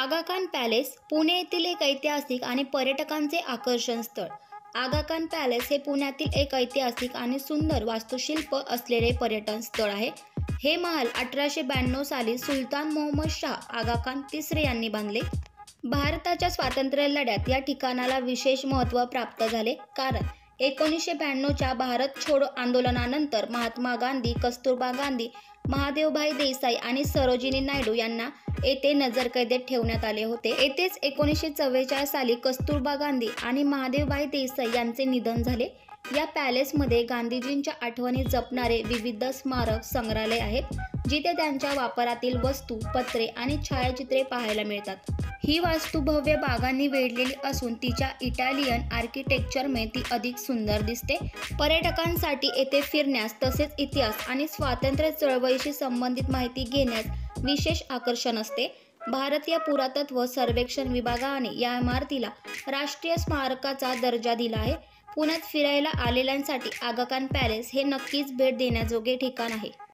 आगा Khan palace Pune येथील एक ऐतिहासिक आणि पर्यटकांचे आकर्षण स्थळ. आगा खान पॅलेस हे पुण्यातील एक ऐतिहासिक आणि सुंदर वास्तुशिल्प असलेले पर्यटन स्थळ आहे. हे महाल 1892 साली सुलतान मोहम्मद शाह आगा खान तिसरे यांनी बांधले. भारताच्या स्वातंत्र्य लढ्यात या ठिकाणाला विशेष महत्त्व प्राप्त झाले, कारण 1992च्या भारत छोडो आंदोलनानंतर महात्मा गांधी, कस्तुरबा गांधी, महादेवभाई देसाई आणि सरोजिनी नायडू यांना येथे नजरकैदेत ठेवण्यात आले होते. येथेच 1944 साली कस्तुरबा गांधी आणि महादेवभाई देसाई यांचे निधन झाले. या पॅलेसमध्ये गांधीजींच्या आठवणी जपणारे विविध स्मारक संग्रहालय आहेत, जिथे त्यांच्या वापरातील वस्तू, पत्रे आणि छायाचित्रे पाहायला मिळतात. ही वास्तू भव्य बागांनी वेढलेली असून तिच्या इटालियन आर्किटेक्चरमुळे ती अधिक सुंदर दिसते. पर्यटकांसाठी येथे फिरण्यास तसेच इतिहास आणि स्वातंत्र्य चळवळीशी संबंधित माहिती घेण्यास विशेष आकर्षण असते. भारतीय पुरातत्व सर्वेक्षण विभागाने या इमारतीला राष्ट्रीय स्मारकाचा दर्जा दिला आहे. पुण्यात फिरायला आलेल्यांसाठी आगा खान पॅलेस हे नक्कीच भेट देण्याजोगे ठिकाण आहे.